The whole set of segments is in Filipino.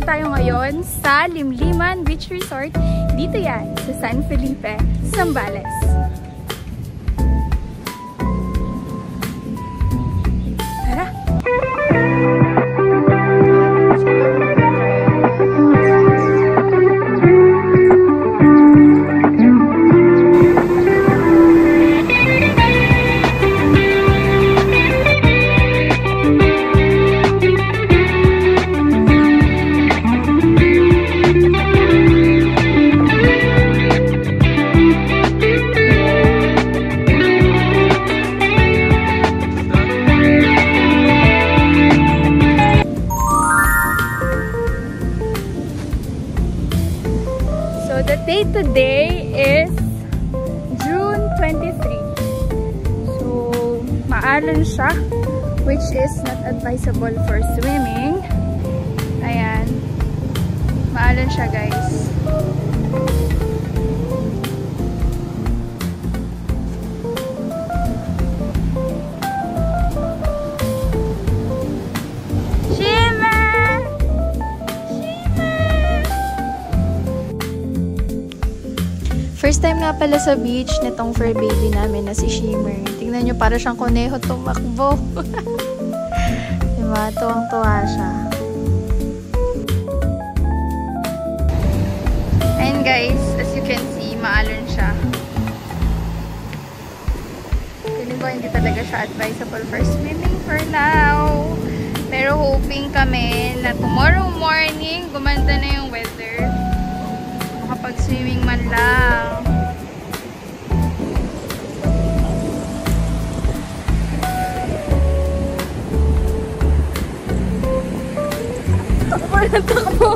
tayo ngayon sa Limliman Beach Resort. Dito yan, sa San Felipe, Zambales. Tara! Date today is June 23. So, maalon siya, which is not advisable for swimming. Ayan. Maalon siya, guys. First time nga pala sa beach nitong fur baby namin na si Shimmer. Tingnan nyo, para siyang kuneho tumakbo. Diba? Tuwang-tuwa siya. And guys, as you can see, maalon siya. Feeling ko hindi talaga siya advisable for swimming for now. Pero hoping kami na tomorrow morning, gumanda na yung weather. Makapag-swimming man lang. Takbo na takbo!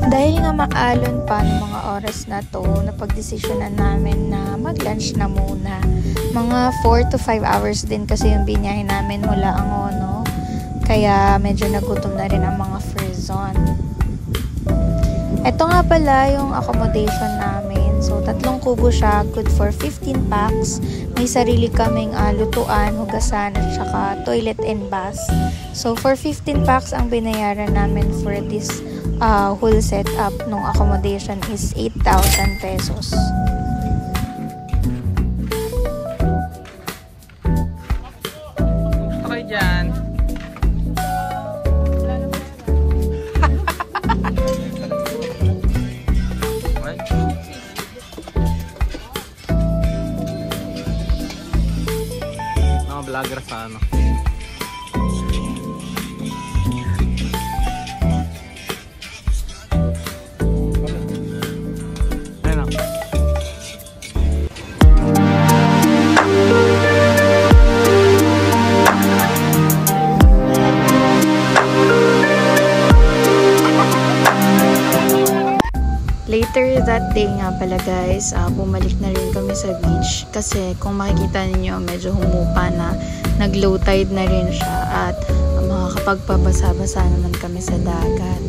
Dahil nga maalon pa ng mga oras na to, napagdesisyonan namin na mag-lunch na muna. Mga 4 to 5 hours din kasi yung binyahe namin mula Angono. Kaya medyo nagutom na rin ang mga frozen. Ito nga pala yung accommodation namin. So, 3 kubo siya, good for 15 packs. May sarili kaming lutuan, hugasan, at saka toilet and bath. So, for 15 packs ang binayaran namin for this whole setup ng accommodation is 8,000 pesos. Okay dyan. Mga vlogger sa ano. Later that day nga pala guys, bumalik na rin kami sa beach kasi kung makikita niyo medyo humupa na, nag-low tide na rin siya at makakapagpabasa-basa naman kami sa dagat.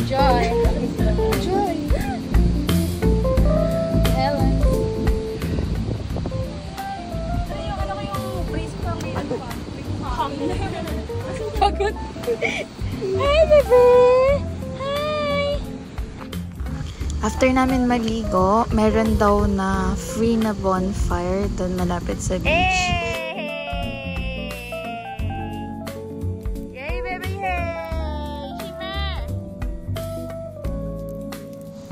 Joy. Joy. Helen. Ano yung brace ko may ano pa? Pagod. Hi, bebe! Hi! After namin maligo, meron daw na free na bonfire doon malapit sa beach.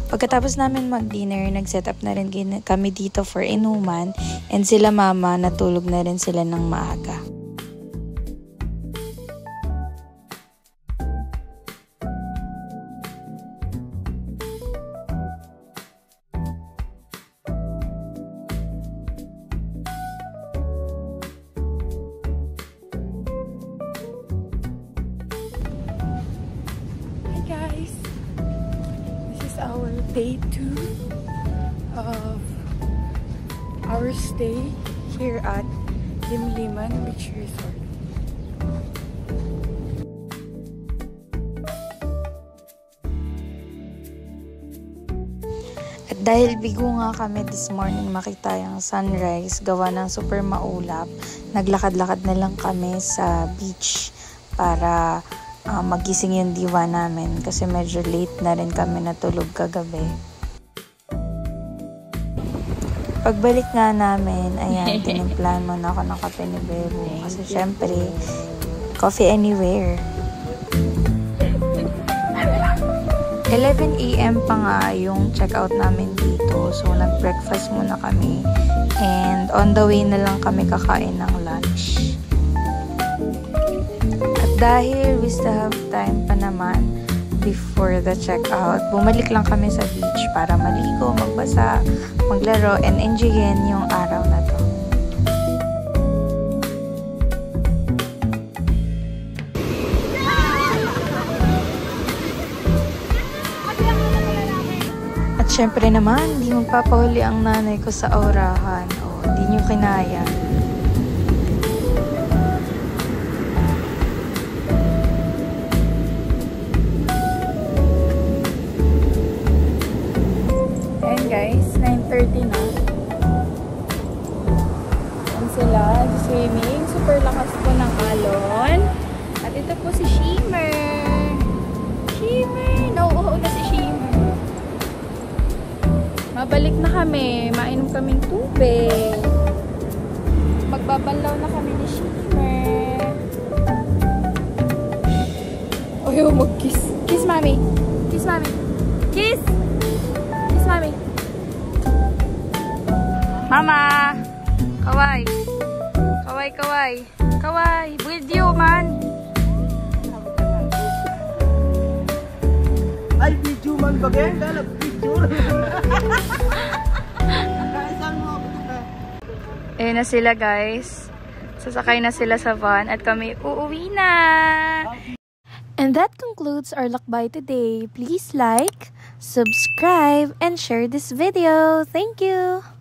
Pagkatapos namin mag-dinner, nag-set up na rin kami dito for inuman and sila mama natulog na rin sila ng maaga. our day 2 of our stay here at Limliman Beach Resort. At dahil bigo nga kami this morning makita yung sunrise, gawa ng super maulap, naglakad-lakad na lang kami sa beach para magising yung diwa namin kasi medyo late na rin kami natulog kagabi. Pagbalik nga namin, ayan, tinimplahan muna ako ng kape ni Bebo kasi syempre, coffee anywhere. 11 AM pa nga yung check-out namin dito. So, nag-breakfast muna kami. And on the way na lang kami kakain ng lunch. At dahil we still have time pa naman before the check-out, bumalik lang kami sa beach para maligo, magbasa, maglaro, and enjoyin yung araw na to. At syempre naman, di magpapahuli ang nanay ko sa aurahan. O, di nyo kinaya. Ayan guys, 9:30 na. Ayan sila, swimming. Super lakas po ng alon. At ito po si Shimmer. Shimmer! Nauuho na si Shimmer. Mabalik na kami. Mainom kaming tubig. Magbabanlaw na kami ni Shimmer. Ayaw mag-kiss. Kiss, mami. Kiss, mami. Kiss! Kiss, mami. Mama! Kaway. Kaway, kaway. Kaway. With you, man. Ay, video man ba ganyan? Dalag picture. Ayun na sila guys. Sasakay na sila sa van at kami uuwi na. And that concludes our lakbay today. Please like, subscribe, and share this video. Thank you!